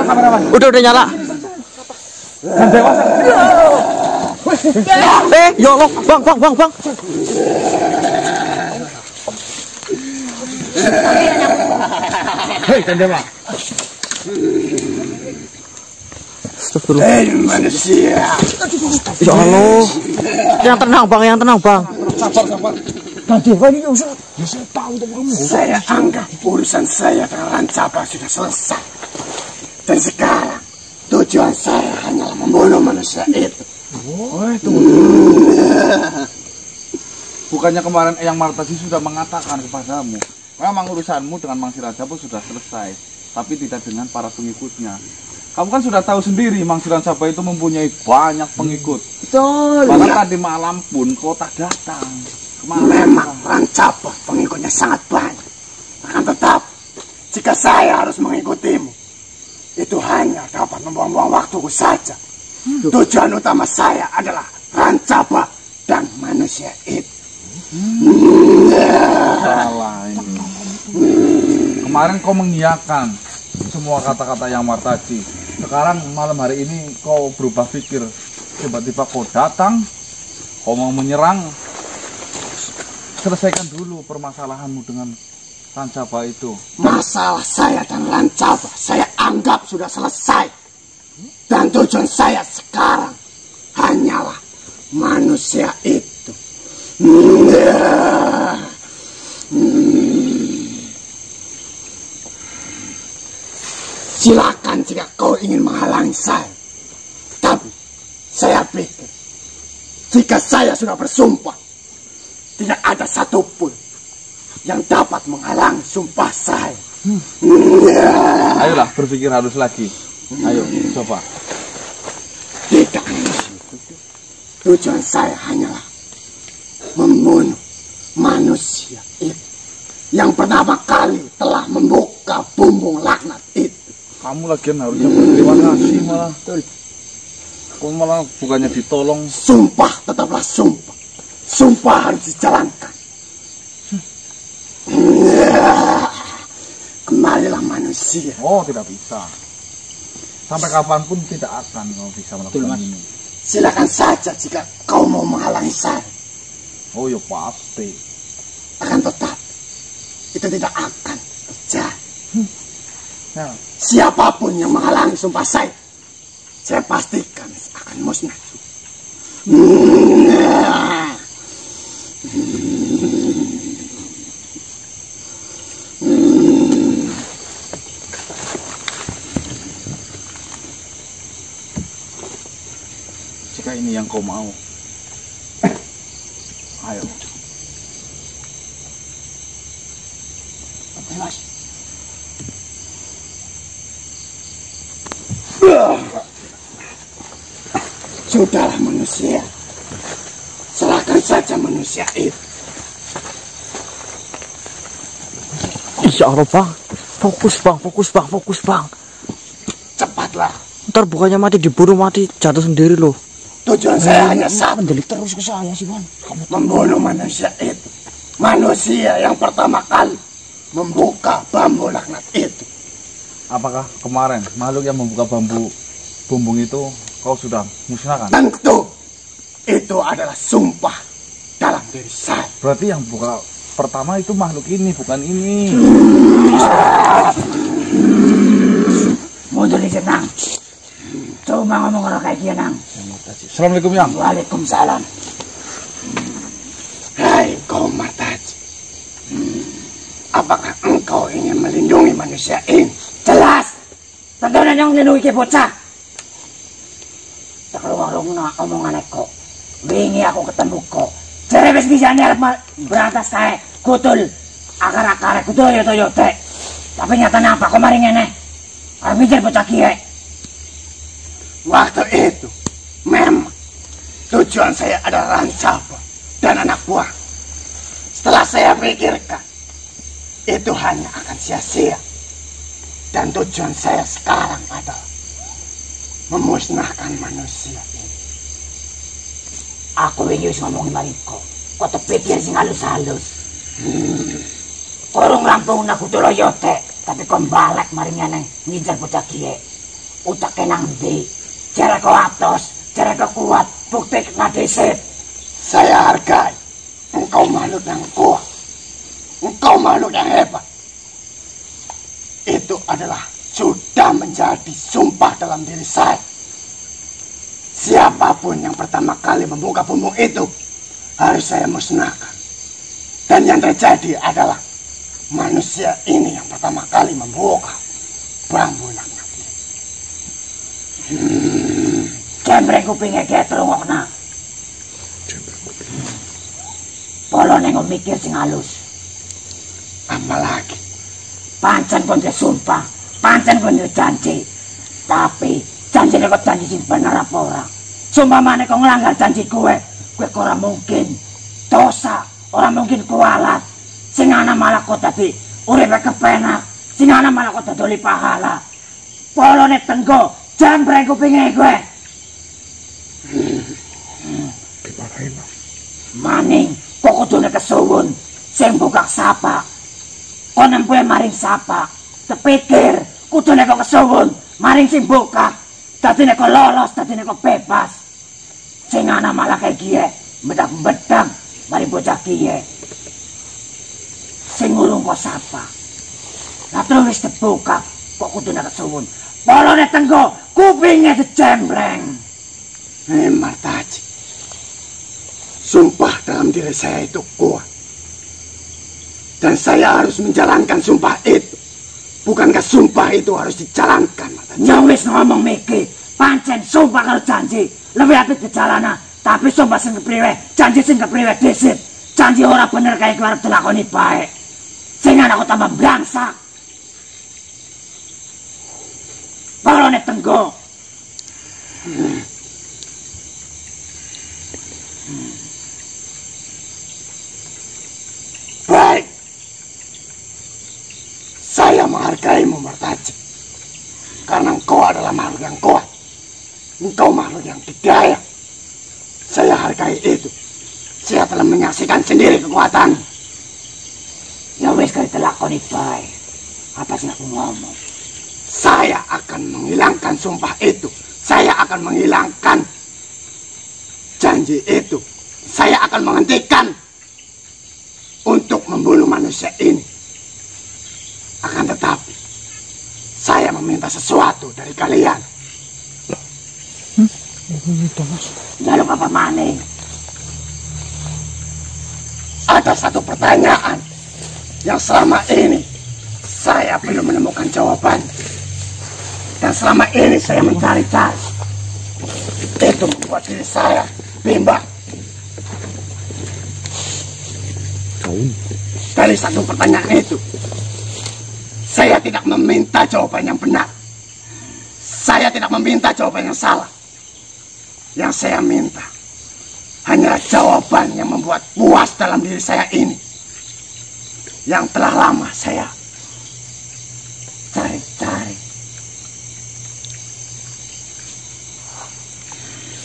kameraman. Udah nyala. Ya Allah, bang. Hei, Dewa. Astagfirullah. Hei manusia. Ya Allah. Yang tenang bang. Sabar. Dewa ini usul. Saya tahu kamu. Saya anggap urusan saya dengan Rancapa sudah selesai. Dan sekarang tujuan saya hanyalah membunuh manusia itu. Bukannya kemarin Eyang Martasi sudah mengatakan kepadamu, memang urusanmu dengan Mang Sirajapur sudah selesai, tapi tidak dengan para pengikutnya. Kamu kan sudah tahu sendiri Mang Sirajapur itu mempunyai banyak pengikut. Betul. Bahkan tadi malam pun kau tak datang. Memang Rancapa pengikutnya sangat banyak. Akan tetap, jika saya harus mengikutimu, itu hanya dapat membuang-buang waktuku saja. Tujuan utama saya adalah Rancapa dan manusia itu. Salah ini. Kemarin kau mengiyakan semua kata-kata yang Martaji. Sekarang malam hari ini kau berubah pikir. Tiba-tiba kau datang, kau mau menyerang. Selesaikan dulu permasalahanmu dengan Rancapa itu. Masalah saya dan Rancapa saya anggap sudah selesai. Dan tujuan saya sekarang hanyalah manusia itu. Silakan jika kau ingin menghalangi saya. Tapi saya pikir jika saya sudah bersumpah, tidak ada satupun yang dapat menghalangi sumpah saya. Ayolah berpikir halus lagi. Ayo coba. Tidak. Tujuan saya hanyalah membunuh manusia itu yang pertama kali telah membuka bumbung laknat itu. Kamu lagian harusnya berterima kasih malah. Kau malah bukannya ditolong. Sumpah tetaplah sumpah. Sumpah harus dijalankan. Kembalilah manusia. Oh, tidak bisa. Sampai kapanpun tidak akan kau bisa melakukan ini. Silakan saja jika kau mau menghalangi saya. Oh, ya pasti. Akan tetap itu tidak akan terjadi. Ya. Siapapun yang menghalangi sumpah saya pastikan akan musnah. Jika ini yang kau mau, ayo. Mas. Sudahlah manusia. Serahkan saja manusia itu. Insya Allah bang. Fokus bang. Cepatlah. Ntar bukannya mati diburu mati jatuh sendiri loh. Tujuan saya hanya satu. Mendelik terus ke saya sih Bang. Membunuh manusia itu. Manusia yang pertama kali membuka bambu laknat itu. Apakah kemarin makhluk yang membuka bumbung itu kau sudah musnahkan? Tentu itu adalah sumpah dalam diri saya. Berarti yang buka pertama itu makhluk ini, bukan ini. Mundur dikit Nang. Coba ngomong orang kayak dia Nang. Assalamualaikum Yang. Waalaikumsalam. Hai kau Martaji. Apakah engkau ingin melindungi manusia ini? Jelas. Tentu yang melindungi ke bocah. Tak warung na omongan kok. Wingi aku ketemu kok. Cerebes bisa nih berantas kayak kutul. Akar-akar kutul ya toyote. Tapi nyatanya apa kemarin ini? Harus mikir bocah kie. Waktu itu memang tujuan saya adalah Rancapa dan anak buah. Setelah saya pikirkan, itu hanya akan sia-sia. Dan tujuan saya sekarang adalah memusnahkan manusia ini. Aku wingi wis ngomongin mariko. Kok tepikir sing halus-halus. Korong rampung nak kutul yote. Tapi kon balak maringnya neng ngincar bocah kie. utak nang ndi? Jare kok atos, jare kok kuat, bukti ngadesit. Saya hargai engkau makhluk yang kuat. Engkau makhluk yang hebat. Itu adalah sudah menjadi sumpah dalam diri saya. Siapapun yang pertama kali membuka bumbung itu harus saya musnahkan. Dan yang terjadi adalah manusia ini yang pertama kali membuka bambu laknat. Jembreng kupinge ge trungokna. Polone mikir sing halus. Apalagi Pancen kon sumpah, pancen kon janji. Tapi janjine kok janji sing bener apa ora? Sumpamane kok nglanggar janji kowe kok ora mungkin dosa, ora mungkin kualat. Sing ana malah kok dadi uripe kepenak, sing ana malah kok dadi pahala. Polone tenggo, jembreng kupinge kowe. Maning kok kudune kesuwun sing buka sapa. Kon empuhe maring sapa. Tepikir kudune kok kesuwun maring sing buka. Dadine kok lolos, dadine kok bebas. Sing ana malah kaya kiye, bedak-bedak mari bocah kiye. Sing ngurung kok sapa. Lah terus wis terbuka kok kudune kesuwun. Polone tenggo, kupinge dijembreng. Martaji, sumpah dalam diri saya itu kuat. Dan saya harus menjalankan sumpah itu. Bukankah sumpah itu harus dijalankan, Martaji? Ya wis ngomong mikir, pancen sumpah kalau janji lebih apik dijalana. Tapi sumpah sing kepriwe, janji sing kepriwe disit. Janji ora bener kaya keluar dilakoni baik. Sing ana kok tambah blangsak. Polone tenggo. Baik. Saya menghargaimu, Martaji. Karena engkau adalah makhluk yang kuat. Engkau makhluk yang berdaya. Saya hargai itu. Saya telah menyaksikan sendiri kekuatan. Ya wis kaya dilakoni baik. Apa sih aku ngomong? Saya akan menghilangkan sumpah itu. Saya akan menghilangkan janji itu. Saya akan menghentikan untuk membunuh manusia ini. Akan tetapi, saya meminta sesuatu dari kalian. Lalu apa maning? Ada satu pertanyaan yang selama ini saya belum menemukan jawaban. Dan selama ini saya mencari-cari. Itu membuat diri saya bimbang. Dari satu pertanyaan itu, saya tidak meminta jawaban yang benar. Saya tidak meminta jawaban yang salah. Yang saya minta hanya jawaban yang membuat puas dalam diri saya ini. Yang telah lama saya cari-cari.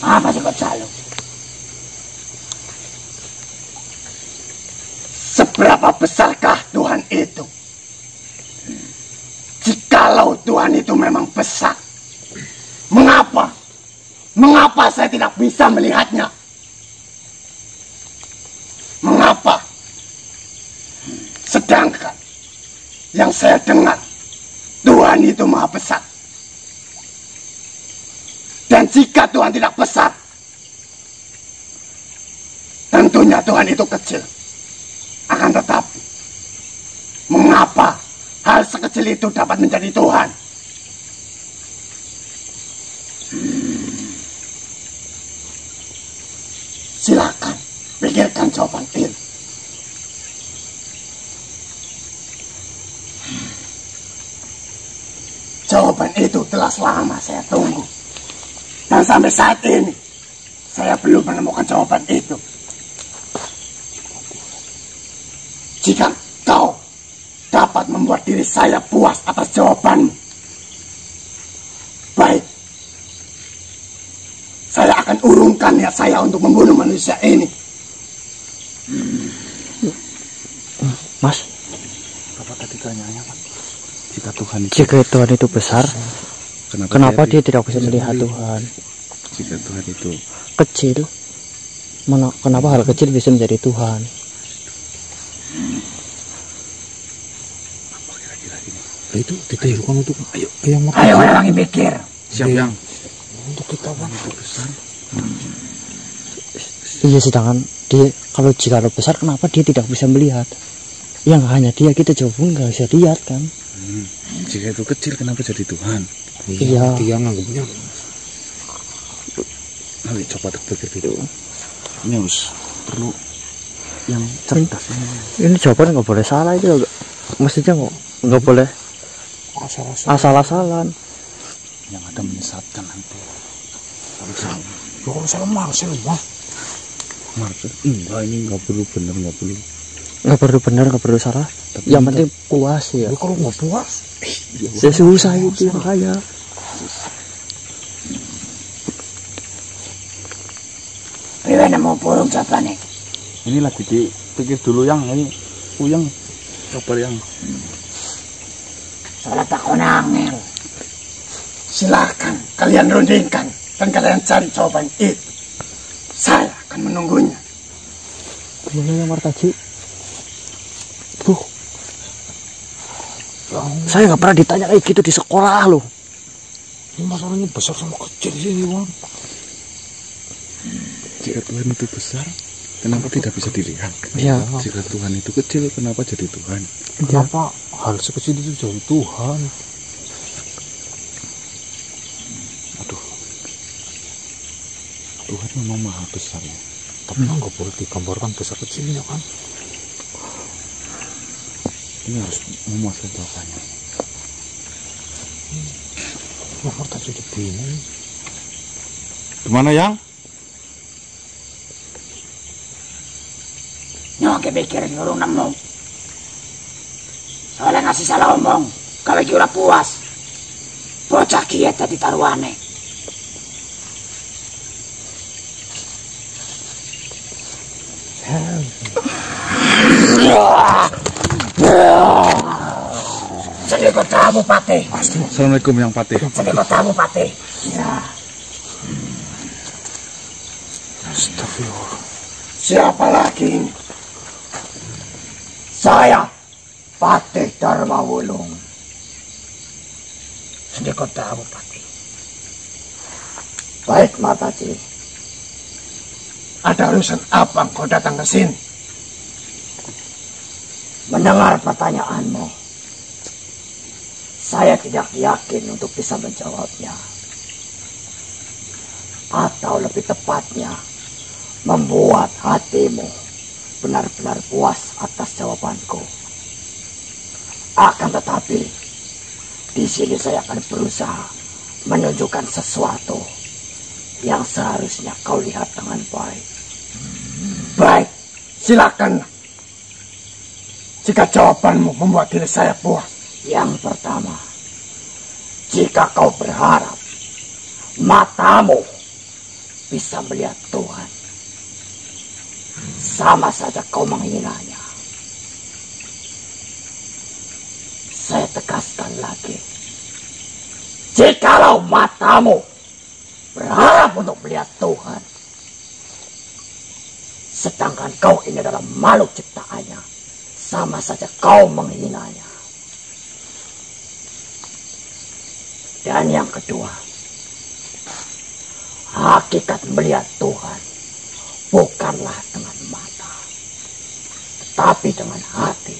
Apa sih kok calo? Seberapa besarkah Tuhan itu? Jikalau Tuhan itu memang besar, mengapa? Mengapa saya tidak bisa melihatnya? Mengapa? Sedangkan yang saya dengar, Tuhan itu maha besar. Dan jika Tuhan tidak besar, tentunya Tuhan itu kecil. Akan tetapi, mengapa hal sekecil itu dapat menjadi Tuhan? Silakan pikirkan jawaban itu. Jawaban itu telah lama saya tunggu. Dan sampai saat ini, saya belum menemukan jawaban itu. Jika kau dapat membuat diri saya puas atas jawabanmu, baik. Saya akan urungkan niat saya untuk membunuh manusia ini. Mas, Apa tadi tanyanya, Pak? Jika Tuhan jika Tuhan itu besar, Kenapa dia tidak bisa melihat Tuhan? Jika Tuhan itu Kecil. Kenapa hal kecil bisa menjadi Tuhan? apa kira-kira ini? Nah, itu ditirukan untuk ayo Ayo orang yang mikir. siap yang Untuk kita bang. itu besar. Iya, sedangkan dia kalau jika besar, kenapa dia tidak bisa melihat? Yang hanya dia, kita coba pun nggak bisa lihat kan? Jika itu kecil kenapa jadi Tuhan? Iya. Dia nganggapnya. Nanti coba terpikir dulu. Ini harus perlu yang cerdas. Ini jawaban nggak boleh salah itu, mestinya nggak boleh asal-asalan. Yang ada menyesatkan nanti. Kalau salah Marcel bang. Marcel, enggak ini nggak perlu benar, nggak perlu. Nggak perlu benar, nggak perlu salah. Yang penting puas ya. Kalau nggak puas. Susah itu makanya. Priwe nemu burung jabane. Ini lagi dipikir dulu yang ini Uyang coba yang Soalnya takon angel. Silakan kalian rundingkan dan kalian cari jawaban itu. Saya akan menunggunya. Gimana ya Martaji? Tuh, saya nggak pernah ditanya kayak gitu di sekolah loh. Ini masalahnya besar sama kecil sini bang. jika Tuhan itu besar, kenapa tidak bisa dilihat? Iya. Jika Tuhan itu kecil, kenapa jadi Tuhan? Kenapa hal sekecil itu jadi Tuhan? Aduh, Tuhan memang maha besar ya. Tapi nggak boleh digambarkan besar kecilnya kan? Ini harus memuaskan bapaknya. Nomor tadi jadi bingung. Gimana yang? Nyok mikir nyuruh nemu. Soalnya ngasih salah omong, gawe ki ora puas. Bocah kiye dadi taruhane. Jadi kota Bupati. Assalamualaikum yang patih. Jadi kota Bupati. Ya. Astagfirullah. Siapa lagi ini? Saya, Patih Dharma Wulung. Di kota Bupati. Baik Martaji. Ada urusan apa kau datang ke sini? Mendengar pertanyaanmu, saya tidak yakin untuk bisa menjawabnya. Atau lebih tepatnya, membuat hatimu benar-benar puas atas jawabanku. Akan tetapi, di sini saya akan berusaha menunjukkan sesuatu yang seharusnya kau lihat dengan baik. Baik, silakan. Jika jawabanmu membuat diri saya puas. Yang pertama, jika kau berharap matamu bisa melihat Tuhan, sama saja kau menghinanya. Saya tegaskan lagi, jikalau matamu berharap untuk melihat Tuhan, sedangkan kau ini adalah makhluk ciptaannya, sama saja kau menghinanya. Dan yang kedua, hakikat melihat Tuhan bukanlah dengan mata, tetapi dengan hati.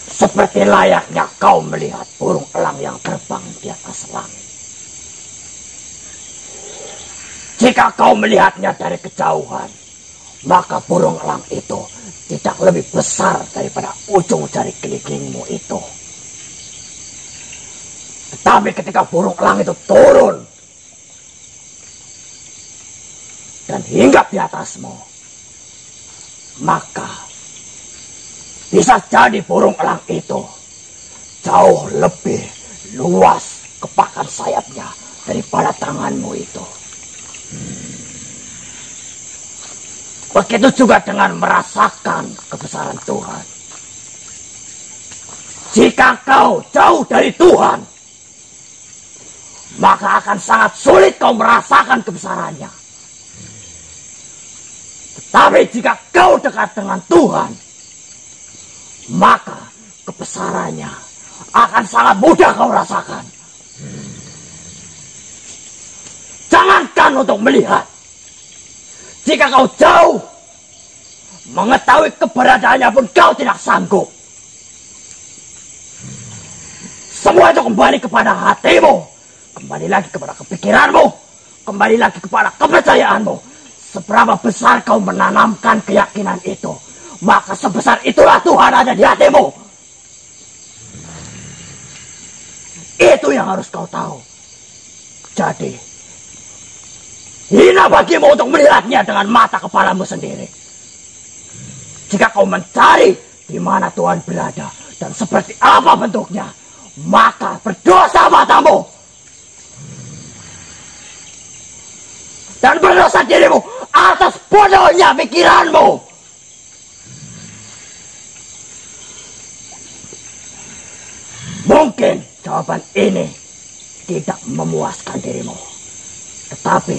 Seperti layaknya kau melihat burung elang yang terbang di atas langit. Jika kau melihatnya dari kejauhan, maka burung elang itu tidak lebih besar daripada ujung jari kelingkingmu itu. Tetapi ketika burung elang itu turun dan hinggap di atasmu, maka bisa jadi burung elang itu jauh lebih luas kepakan sayapnya daripada tanganmu itu. Begitu juga dengan merasakan kebesaran Tuhan. Jika kau jauh dari Tuhan, maka akan sangat sulit kau merasakan kebesarannya. Tetapi jika kau dekat dengan Tuhan, maka kebesarannya akan sangat mudah kau rasakan. Jangankan untuk melihat, jika kau jauh, mengetahui keberadaannya pun kau tidak sanggup. Semua itu kembali kepada hatimu, kembali lagi kepada kepikiranmu, kembali lagi kepada kepercayaanmu. Seberapa besar kau menanamkan keyakinan itu, maka sebesar itulah Tuhan ada di hatimu. Itu yang harus kau tahu. Jadi, hina bagimu untuk melihatnya dengan mata kepalamu sendiri. Jika kau mencari di mana Tuhan berada dan seperti apa bentuknya, maka berdosa matamu dan berdosa dirimu atas bodohnya pikiranmu. Mungkin jawaban ini tidak memuaskan dirimu, tetapi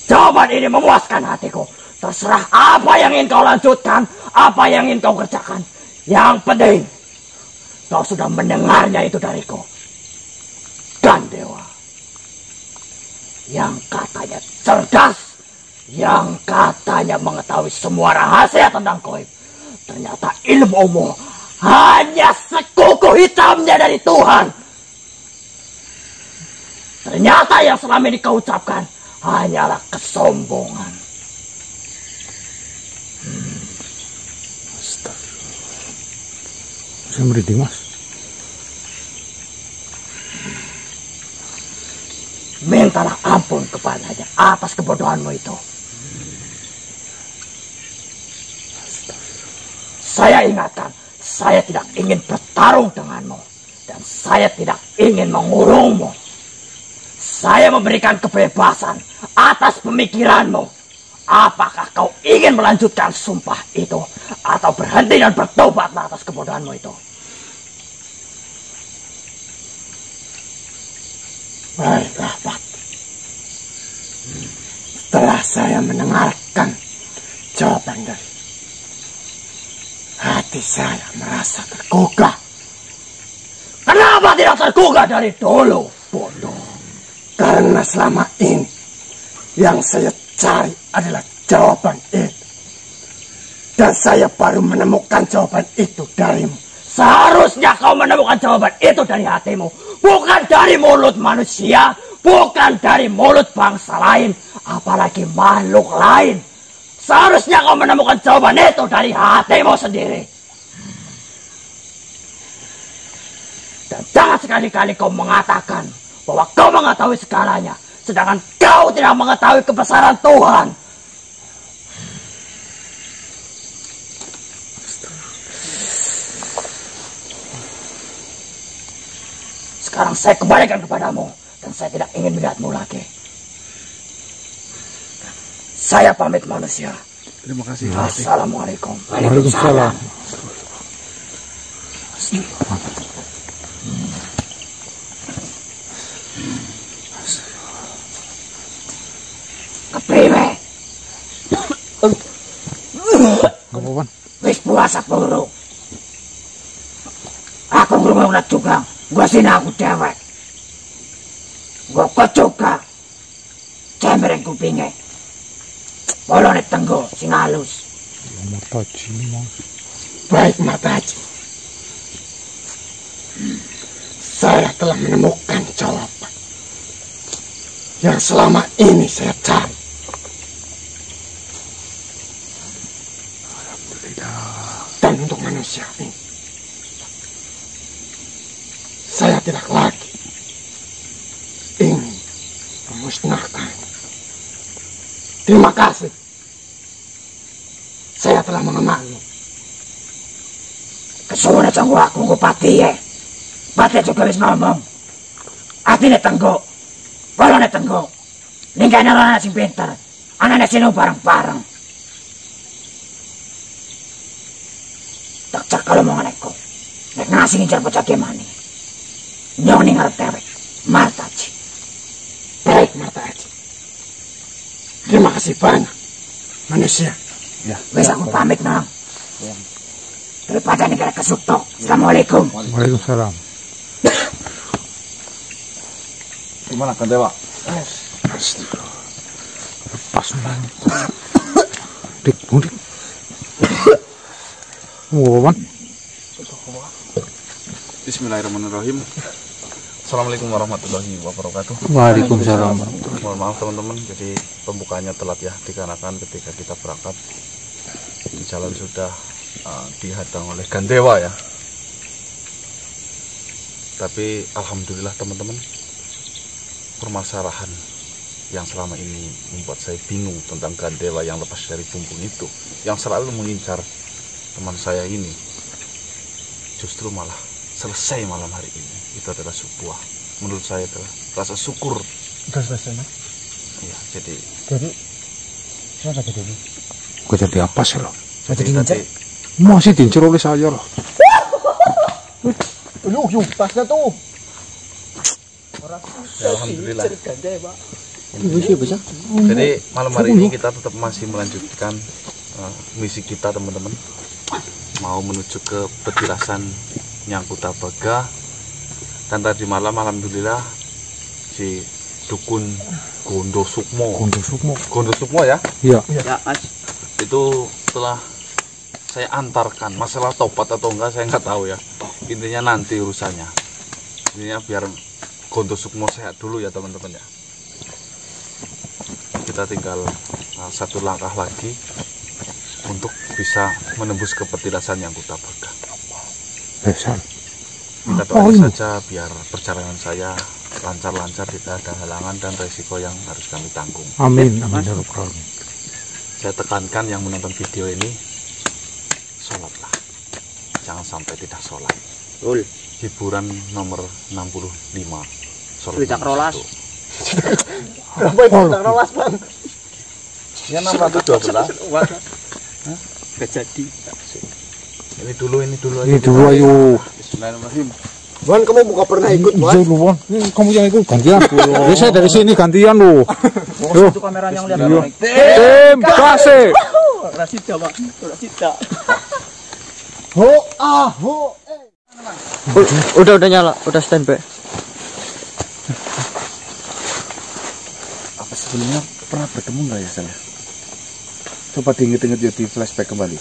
jawaban ini memuaskan hatiku. Terserah apa yang ingin kau lanjutkan, apa yang ingin kau kerjakan. Yang penting kau sudah mendengarnya itu dariku. Dan Dewa yang katanya cerdas, yang katanya mengetahui semua rahasia tentang gaib, ternyata ilmumu hanya sekuku hitamnya dari Tuhan. Ternyata yang selama ini kau ucapkan hanyalah kesombongan. Saya merinding, Mas. Mintalah ampun kepadanya atas kebodohanmu itu. Saya ingatkan, saya tidak ingin bertarung denganmu, dan saya tidak ingin mengurungmu. Saya memberikan kebebasan atas pemikiranmu. Apakah kau ingin melanjutkan sumpah itu, atau berhenti dan bertobatlah atas kebodohanmu itu? Baiklah, Pak. Setelah saya mendengarkan jawaban dari hati saya merasa tergugah. Kenapa tidak tergugah dari dulu, bodoh? Karena selama ini yang saya cari adalah jawaban itu. Dan saya baru menemukan jawaban itu darimu. Seharusnya kau menemukan jawaban itu dari hatimu, bukan dari mulut manusia, bukan dari mulut bangsa lain, apalagi makhluk lain. Seharusnya kau menemukan jawaban itu dari hatimu sendiri. Dan jangan sekali-kali kau mengatakan bahwa kau mengetahui segalanya, sedangkan kau tidak mengetahui kebesaran Tuhan. Sekarang saya kembalikan kepadamu, dan saya tidak ingin melihatmu lagi. Saya pamit manusia. Terima kasih. Assalamualaikum. Waalaikumsalam. Kepriwe? Apa-apa? Wis puasa peluru. Aku ngurung juga. Gua sini aku dewek. Gua kecoka. Cembereng kupingnya. Bolone tenggo sing halus. Mataji, Mas. Baik, Mataji. Saya telah menemukan jawaban yang selama ini saya cari. Dan untuk manusia ini, saya tidak lagi ingin memusnahkan. Terima kasih. Saya telah mengenalmu. Kesuwun aja aku ngupati ya. Pati juga wis ngomong. Atine tenggo. Bolone tenggo. Lingkane ana sing pinter. Anane sino bareng-bareng. Tak cak kalau mau nganekku. Nek ngasih ngejar bocah gimana? Nyoni ngarep tewek, Martaji. Baik, Martaji. Terima kasih banyak, manusia. Ya. Wes aku pamit nang. Daripada negara kesutok. Assalamualaikum. Waalaikumsalam. Gimana kan Dewa? Pas banget. Dik, mudik. Mau apa? Bismillahirrahmanirrahim. Assalamualaikum warahmatullahi wabarakatuh. Waalaikumsalam. Mohon maaf teman-teman, jadi pembukaannya telat ya, dikarenakan ketika kita berangkat di jalan sudah dihadang oleh Gandewa ya. Tapi alhamdulillah teman-teman, permasalahan yang selama ini membuat saya bingung tentang Gandewa yang lepas dari bumbung itu, yang selalu mengincar teman saya ini, justru malah selesai malam hari ini. Itu adalah sebuah, menurut saya adalah rasa syukur. Udah selesai, Mas. Iya, jadi Kenapa jadi ini? Gue jadi apa sih lo? Jadi diincar? Masih diincar oleh saya loh. Yuk, tasnya tuh. ya, alhamdulillah. Jadi Jadi malam hari ini kita tetap masih melanjutkan misi kita teman-teman, mau menuju ke petilasan Nyangkuta Baga. Dan tadi malam alhamdulillah si dukun Gondo Sukmo ya, Iya. itu telah saya antarkan. Masalah tobat atau enggak saya nggak tahu ya, intinya nanti urusannya. Intinya biar Gondo Sukmo sehat dulu ya teman-teman ya. Kita tinggal satu langkah lagi untuk bisa menembus ke petilasan Nyangkuta Baga. Besan. Kita doain saja biar perjalanan saya lancar-lancar, tidak ada halangan dan resiko yang harus kami tanggung. Amin. Amin ya rabbal alamin. Saya tekankan yang menonton video ini, sholatlah, jangan sampai tidak sholat. Hiburan nomor 65, sholat Tidak rolas. Berapa itu tak rolas, Bang? Ya 612. Gak jadi. Ini dulu aja. Ini dulu ayo. Bismillahirrahmanirrahim. Wan, kamu bukan pernah ikut, Wan? Iya lu, Wan. Kamu yang ikut gantian. Ya, saya dari sini gantian lu. Yo. Itu kameranya ngeliat Iya. naik. Tim kasih. Rasida, Pak. Rasida. Udah nyala, udah standby. Apa sebelumnya pernah bertemu nggak ya saya? Coba diinget-inget ya, di flashback kembali.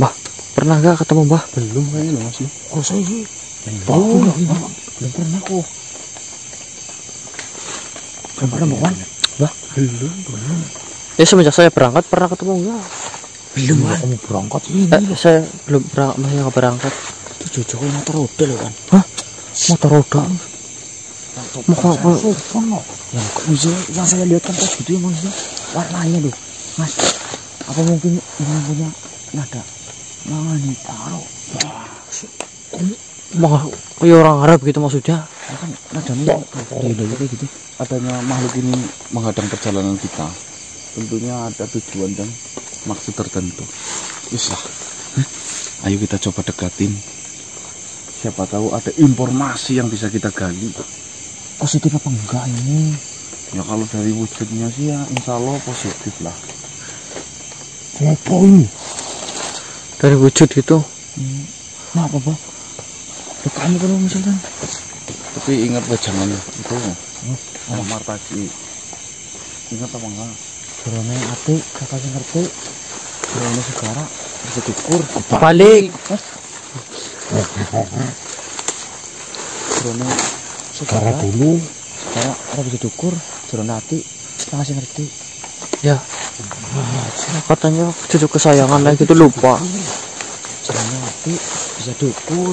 Mbah, pernah nggak ketemu Mbah? Belum kayaknya lo masih. Oh, saya sih. Belum Pernah kok. Belum pernah, Bang. Mbah, belum. Ya semenjak saya berangkat pernah ketemu enggak? Belum, Mbah. Kamu berangkat ini. Saya belum berangkat, masih nggak berangkat. Itu Jojo motor roda loh kan? Hah? Motor roda? Yang saya lihat kan pas gitu ya Mas, warnanya loh, Mas. Apa mungkin yang punya nada mangani taro? Mah, kayak orang Arab gitu maksudnya? Ya kan nadanya kayak gitu. Adanya makhluk ini menghadang perjalanan kita. Tentunya ada tujuan dan maksud tertentu. Wis lah. Ayo kita coba dekatin. Siapa tahu ada informasi yang bisa kita gali. Positif apa enggak ini? Ya kalau dari wujudnya sih ya insya Allah positif lah. Apa ini? Dari wujud itu? Nah, apa Bang? Kamu kalau misalkan? Tapi ingat jangan itu. Martaji. Ingat apa enggak? Jerone ati, kakak ngerti. Jerone segara bisa diukur. Balik. Jerone segara dulu. Segara ora bisa diukur. Jerone ati, kakak ngerti. Ya. Katanya cucu kesayangan lagi gitu lupa. Jerone ati bisa diukur.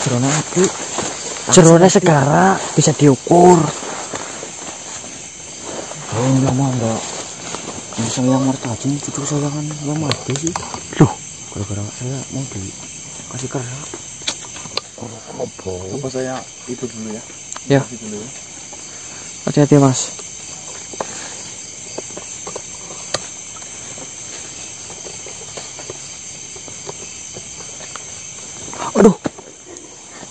Jerone ati. Jerone segara bisa diukur. Oh, lama enggak. Sayang Martaji, cucu kesayangan lama itu sih. Loh, gara-gara saya mau dikasih kerja. Coba saya itu dulu ya. Ya. Hati-hati Mas. Aduh.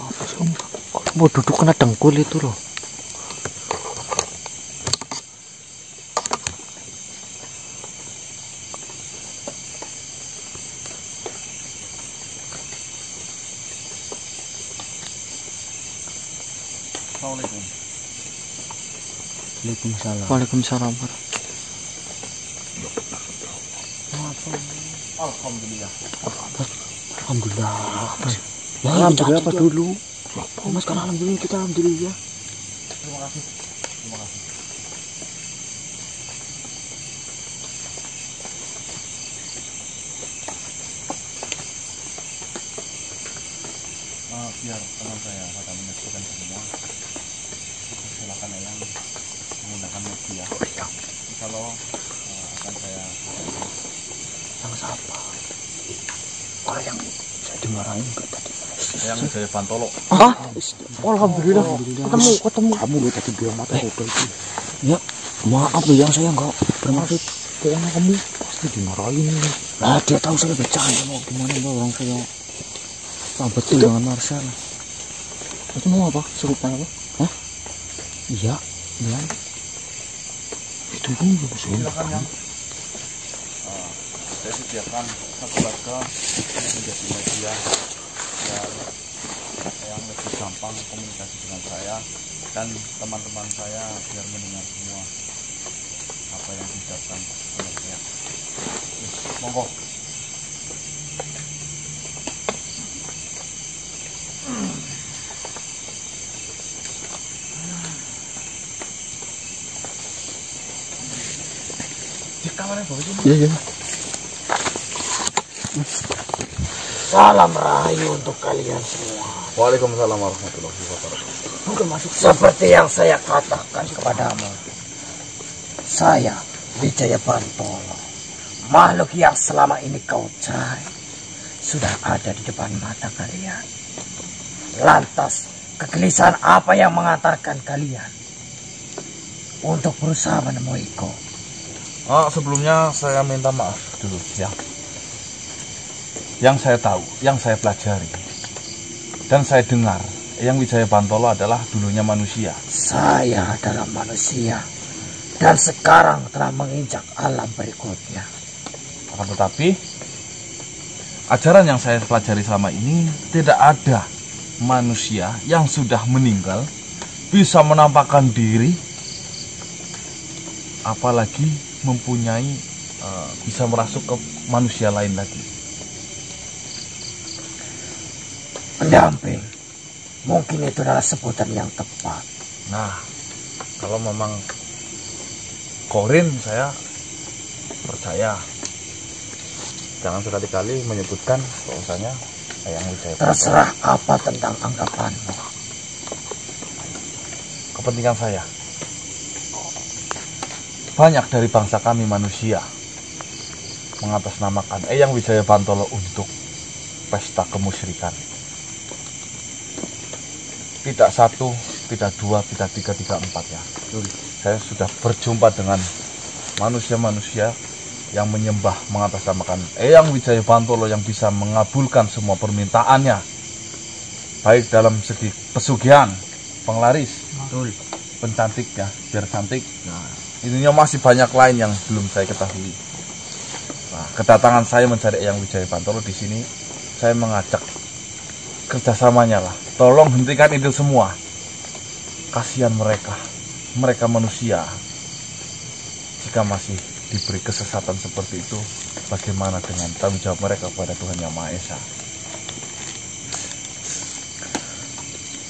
Apa sih kamu? Kok mau duduk kena dengkul itu loh. Assalamualaikum. Waalaikumsalam. Waalaikumsalam. Alhamdulillah. Alhamdulillah. Ya, alhamdulillah apa dulu? Oh, mas kan alhamdulillah, kita alhamdulillah. Terima kasih. Terima kasih. Biar teman saya pada menyaksikan semua, silakan Eyang menggunakan media. Kalau akan saya Yang siapa? Oh, yang saya dimarahin ke tadi. Eyang Wijaya Bantolo. Hah? Alhamdulillah. Ketemu. Kamu lo tadi bilang mata hotel itu. Ya, maaf loh yang saya enggak bermaksud. Pokoknya kamu pasti dimarahin. Nah, dia tahu saya bercanda. Mau gimana mbak, orang saya betul dengan Marcel. Itu mau apa? Serupa apa? Hah? Iya. Iya. Itu dulu Silakan Yang. Saya sediakan satu warga menjadi media biar yang lebih gampang komunikasi dengan saya dan teman-teman saya biar mendengar semua apa yang diucapkan oleh saya. Monggo. Iya. Salam rahayu untuk kalian semua. Waalaikumsalam warahmatullahi wabarakatuh. Bukan masuk seperti yang saya katakan kepadamu. Saya Wijaya Bantolo, makhluk yang selama ini kau cari, sudah ada di depan mata kalian. Lantas, kegelisahan apa yang mengantarkan kalian untuk berusaha menemuiku? Sebelumnya saya minta maaf dulu ya. Yang saya tahu, yang saya pelajari, dan saya dengar, Eyang Wijaya Bantolo adalah dulunya manusia. Saya adalah manusia, dan sekarang telah menginjak alam berikutnya. Akan tetapi, ajaran yang saya pelajari selama ini, tidak ada manusia yang sudah meninggal bisa menampakkan diri, apalagi mempunyai bisa merasuk ke manusia lain lagi. Pendamping, mungkin itu adalah sebutan yang tepat. Nah, kalau memang Korin, saya percaya. Jangan sekali-kali menyebutkan bahwasanya Eyang Wijaya Bantolo. Terserah apa tentang anggapanmu. Kepentingan saya, banyak dari bangsa kami manusia mengatasnamakan Eyang Wijaya Bantolo untuk pesta kemusyrikan. Tidak satu, tidak dua, tidak tiga, tidak empat ya. Saya sudah berjumpa dengan manusia-manusia yang menyembah mengatasnamakan Eyang Wijaya Bantolo yang bisa mengabulkan semua permintaannya, baik dalam segi pesugihan, penglaris, pencantik ya, biar cantik. Nah, ininya masih banyak lain yang belum saya ketahui. Nah, kedatangan saya mencari Eyang Wijaya Bantolo di sini, saya mengajak kerjasamanya lah. Tolong hentikan itu semua. Kasihan mereka manusia. Jika masih diberi kesesatan seperti itu, bagaimana dengan tanggung jawab mereka kepada Tuhan Yang Maha Esa?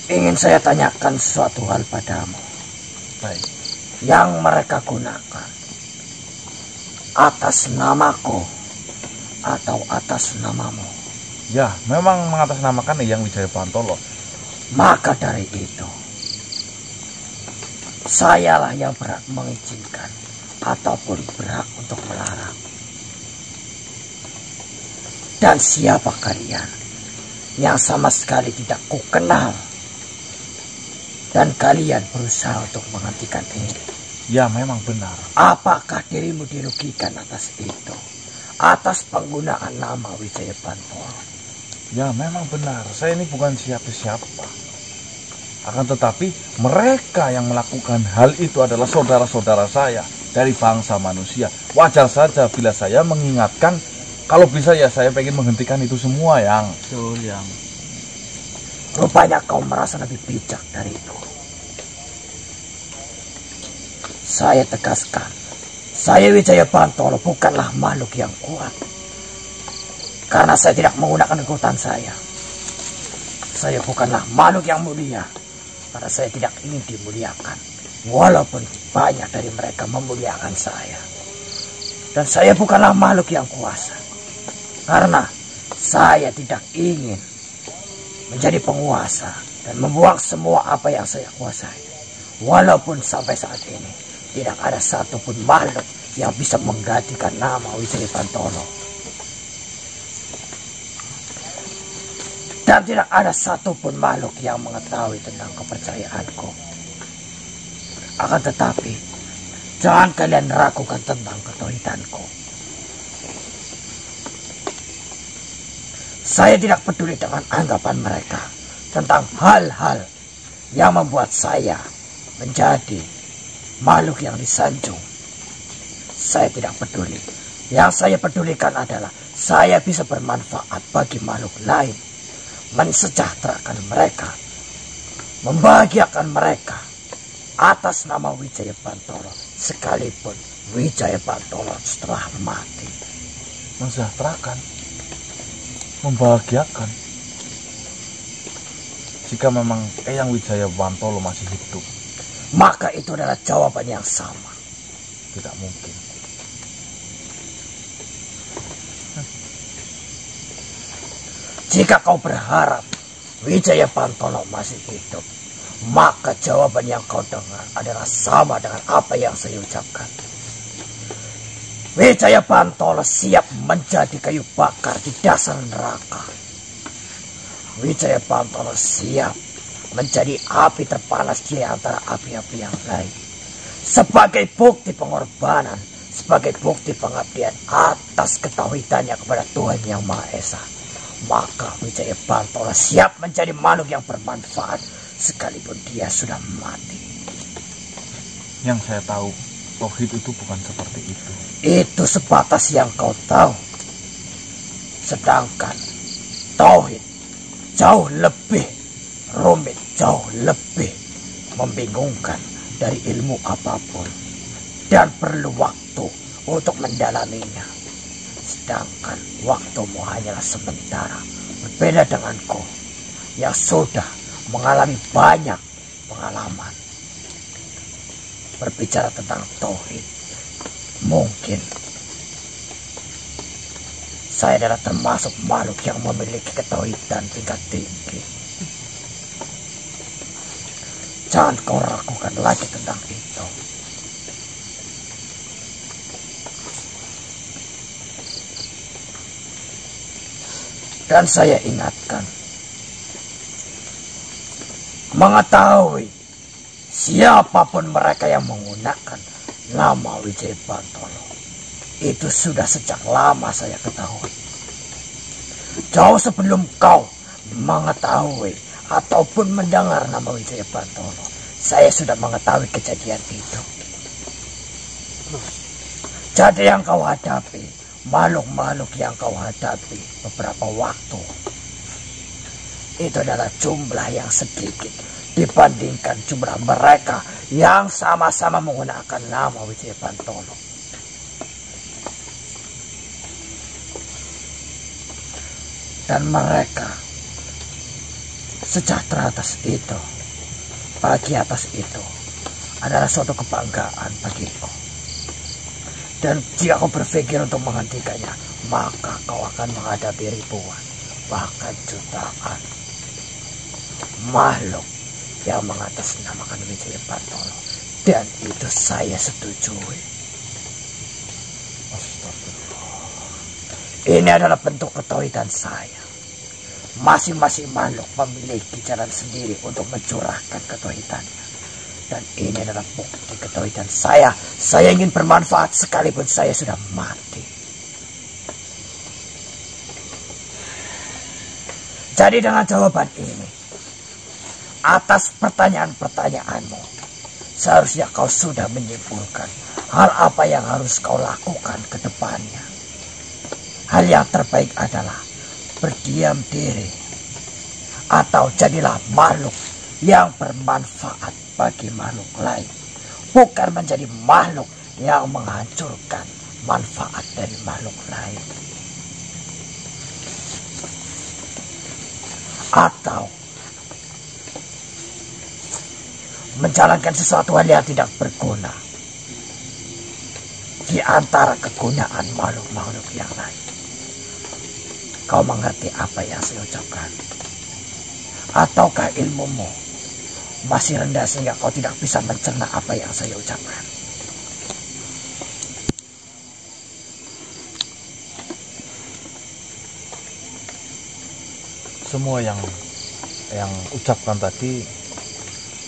Ingin saya tanyakan suatu hal padamu. Baik. Yang mereka gunakan atas namaku atau atas namamu? Ya, memang mengatasnamakan Eyang Wijaya Bantolo. Maka dari itu, sayalah yang berhak mengizinkan ataupun berhak untuk melarang. Dan siapa kalian yang sama sekali tidak kukenal dan kalian berusaha untuk menghentikan ini? Ya, memang benar. Apakah dirimu dirugikan atas itu? Atas penggunaan nama Wijaya Bantolo? Ya memang benar, saya ini bukan siapa-siapa. Akan tetapi mereka yang melakukan hal itu adalah saudara-saudara saya dari bangsa manusia. Wajar saja bila saya mengingatkan, kalau bisa ya saya pengen menghentikan itu semua, Yang. Betul, Yang. Rupanya kau merasa lebih bijak dariku. Saya tegaskan, saya Wijaya Bantolo bukanlah makhluk yang kuat. Karena saya tidak menggunakan kekuatan saya. Saya bukanlah makhluk yang mulia. Karena saya tidak ingin dimuliakan. Walaupun banyak dari mereka memuliakan saya. Dan saya bukanlah makhluk yang kuasa. Karena saya tidak ingin menjadi penguasa dan membuang semua apa yang saya kuasai. Walaupun sampai saat ini tidak ada satupun makhluk yang bisa menggantikan nama Wijaya Bantolo. Dan tidak ada satupun makhluk yang mengetahui tentang kepercayaanku. Akan tetapi, jangan kalian ragukan tentang ketauhidanku. Saya tidak peduli dengan anggapan mereka tentang hal-hal yang membuat saya menjadi makhluk yang disanjung. Saya tidak peduli. Yang saya pedulikan adalah saya bisa bermanfaat bagi makhluk lain, mensejahterakan mereka, membahagiakan mereka atas nama Wijaya Bantolo, sekalipun Wijaya Bantolo setelah mati. Mensejahterakan, membahagiakan. Jika memang Eyang Wijaya Bantolo masih hidup, maka itu adalah jawaban yang sama. tidak mungkin. Jika kau berharap Wijaya Bantolo masih hidup, maka jawaban yang kau dengar adalah sama dengan apa yang saya ucapkan. Wijaya Bantolo siap menjadi kayu bakar di dasar neraka. Wijaya Bantolo siap menjadi api terpanas di antara api-api yang lain. Sebagai bukti pengorbanan, sebagai bukti pengabdian atas ketauhidannya kepada Tuhan Yang Maha Esa. Maka Wijaya Bantolo siap menjadi makhluk yang bermanfaat sekalipun dia sudah mati. Yang saya tahu, tauhid itu bukan seperti itu. Itu sebatas yang kau tahu. Sedangkan tauhid jauh lebih rumit, jauh lebih membingungkan dari ilmu apapun, dan perlu waktu untuk mendalaminya. Sedangkan waktumu hanyalah sementara. Berbeda denganku yang sudah mengalami banyak pengalaman. Berbicara tentang tauhid, mungkin saya adalah termasuk makhluk yang memiliki ketauhidan tingkat tinggi. Jangan kau ragukan lagi tentang itu. Dan saya ingatkan, mengetahui siapapun mereka yang menggunakan nama Wijaya Bantolo, itu sudah sejak lama saya ketahui. Jauh sebelum kau mengetahui ataupun mendengar nama Wijaya Bantolo, saya sudah mengetahui kejadian itu. Jadi yang kau hadapi, makhluk-makhluk yang kau hadapi beberapa waktu, itu adalah jumlah yang sedikit dibandingkan jumlah mereka yang sama-sama menggunakan nama Wijaya Bantolo. Dan mereka sejahtera atas itu, bahagia atas itu, adalah suatu kebanggaan bagiku. Dan jika kau berpikir untuk menghentikannya, maka kau akan menghadapi ribuan, bahkan jutaan makhluk yang mengatasnamakan Wijaya Bantolo. Dan itu saya setujui. Ini adalah bentuk ketauhidan saya. Masing-masing makhluk memiliki jalan sendiri untuk mencurahkan ketauhidannya. Dan ini adalah bukti ketauhidan saya. Saya ingin bermanfaat sekalipun saya sudah mati. Jadi dengan jawaban ini, atas pertanyaan-pertanyaanmu, seharusnya kau sudah menyimpulkan hal apa yang harus kau lakukan ke depannya. Hal yang terbaik adalah berdiam diri atau jadilah makhluk yang bermanfaat bagi makhluk lain, bukan menjadi makhluk yang menghancurkan manfaat dari makhluk lain. Atau menjalankan sesuatu hal yang tidak berguna di antara kegunaan makhluk-makhluk yang lain. Kau mengerti apa yang saya ucapkan? Ataukah ilmumu masih rendah sehingga kau tidak bisa mencerna apa yang saya ucapkan? Semua yang ucapkan tadi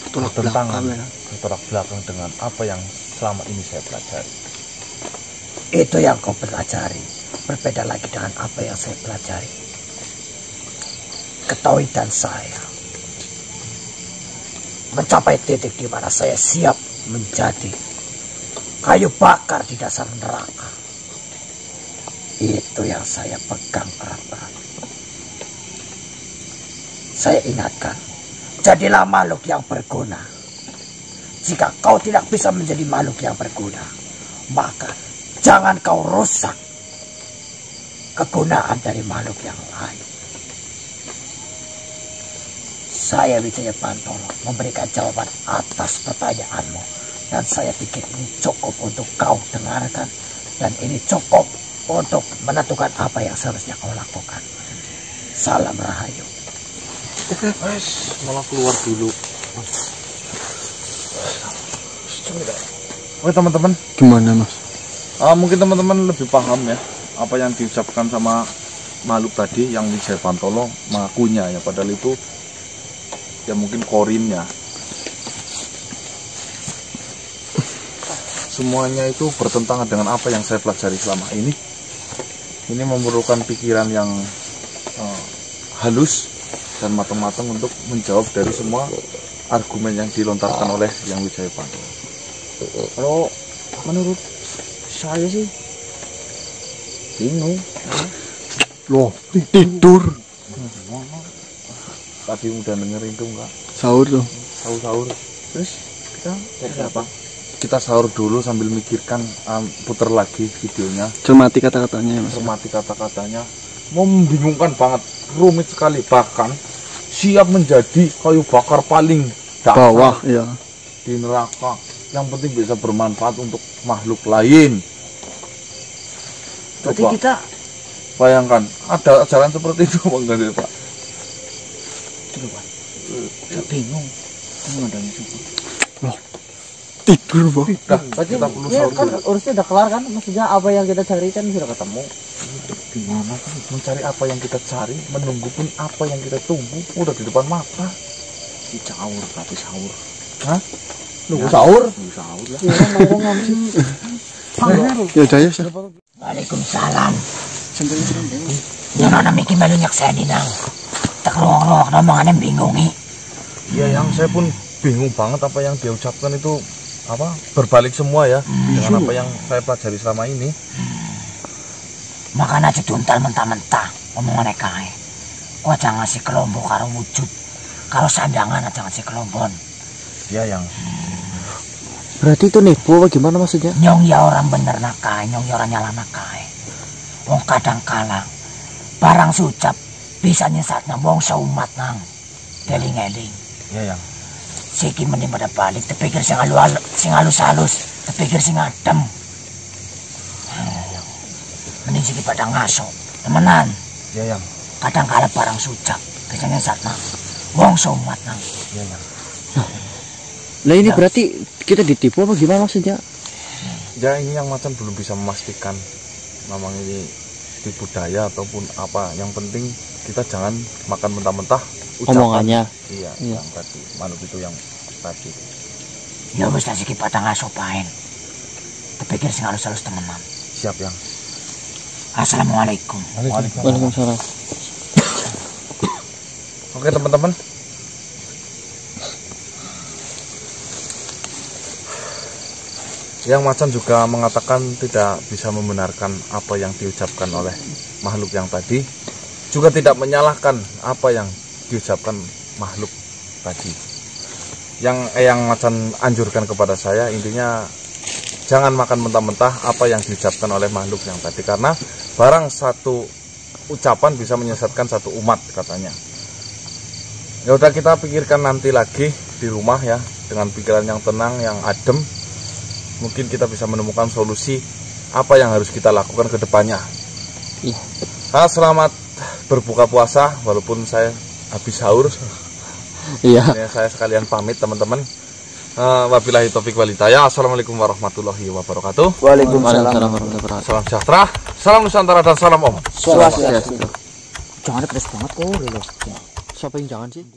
bertentangan, bertolak belakang dengan apa yang selama ini saya pelajari. Itu yang kau pelajari berbeda lagi dengan apa yang saya pelajari. Ketahui dan saya mencapai titik di mana saya siap menjadi kayu bakar di dasar neraka. Itu yang saya pegang erat-erat. Saya ingatkan, jadilah makhluk yang berguna. Jika kau tidak bisa menjadi makhluk yang berguna, maka jangan kau rusak kegunaan dari makhluk yang lain. Saya Wijaya Pantolo memberikan jawaban atas pertanyaanmu, dan saya pikir ini cukup untuk kau dengarkan, dan ini cukup untuk menentukan apa yang seharusnya kau lakukan. Salam Rahayu. Malah keluar dulu. Oke teman-teman, Gimana Mas? mungkin teman-teman lebih paham ya apa yang diucapkan sama makhluk tadi yang Wijaya Pantolo mengakunya ya, padahal itu ya mungkin korinnya. Semuanya itu bertentangan dengan apa yang saya pelajari selama ini. Ini memerlukan pikiran yang halus dan matang-matang untuk menjawab dari semua argumen yang dilontarkan oleh yang Wijaya Pantolo. Kalau menurut saya sih bingung. Loh, tidur. Tadi udah dengerin tuh enggak? Sahur tuh. Sahur. Terus kita cari apa? Kita sahur dulu sambil mikirkan, puter lagi videonya, Cermati kata-katanya ya Mas. cermati kata-katanya. Membingungkan banget, rumit sekali, bahkan siap menjadi kayu bakar paling dasar Bawah ya. di neraka. Yang penting bisa bermanfaat untuk makhluk lain. Berarti Coba kita bayangkan, ada ajaran seperti itu apa enggak sih, Pak? dulu Pak. Saya bingung. Kamu ngadain siapa? Tidur Bang. Berarti Kita perlu ya sahur kan dulu. urusnya udah kelar kan? Maksudnya apa yang kita cari kan sudah ketemu. Gimana kan mencari apa yang kita cari, menunggu pun apa yang kita tunggu udah di depan mata. Di sahur, tapi sahur. Hah? Nunggu sahur? Nunggu sahur lah. Ya udah ya. Sah. Waalaikumsalam. Yang nana mikir melu nyakseni nang. Tak ruang-ruang ngomongannya bingung nih. Iya, yang saya pun bingung banget apa yang dia ucapkan itu apa berbalik semua ya dengan apa yang saya pelajari selama ini. Makan aja tuntal mentah-mentah omongannya kae. Kau jangan ngasih kelompok karo wujud. Karo sandangan aja ngasih kelompok. Iya, yang Berarti itu nipu apa gimana maksudnya? Nyong ya orang bener nakai, nyong ya orang nyala nakai. Wong kadang kala barang sucap bisa nyesatnya wong seumat nang. Deling-eling. iya yang Siki mending pada balik, terpikir sing halus-halus, terpikir sing adem. Mending siki pada ngaso, temenan. iya yang Kadang kala barang sucap bisa nyesat nang. Wong seumat nang. iya yang Nah ini berarti kita ditipu apa gimana maksudnya? ya ini yang macam belum bisa memastikan memang ini tipu daya ataupun apa. Yang penting kita jangan makan mentah-mentah ucapan. Omongannya. Iya, Iya. yang tadi manuk itu yang tadi. Ya wis siki pada ngaso paen. Terpikir sing halus-halus temenan. Siap yang Assalamualaikum. Waalaikumsalam. Oke teman-teman, yang macan juga mengatakan tidak bisa membenarkan apa yang diucapkan oleh makhluk yang tadi, juga tidak menyalahkan apa yang diucapkan makhluk tadi. Yang macan anjurkan kepada saya intinya jangan makan mentah-mentah apa yang diucapkan oleh makhluk yang tadi, karena barang satu ucapan bisa menyesatkan satu umat katanya. Ya udah, kita pikirkan nanti lagi di rumah ya, dengan pikiran yang tenang, yang adem. Mungkin kita bisa menemukan solusi apa yang harus kita lakukan ke depannya. Iya. Selamat berbuka puasa walaupun saya habis sahur. Iya. Ya, saya sekalian pamit teman-teman. Wabillahi taufiq wal hidayah. Assalamualaikum warahmatullahi wabarakatuh. Waalaikumsalam warahmatullahi wabarakatuh. Salam sejahtera, salam Nusantara dan salam Om. Swastiastu. Jangan pedes banget kok. Siapa yang jangan sih?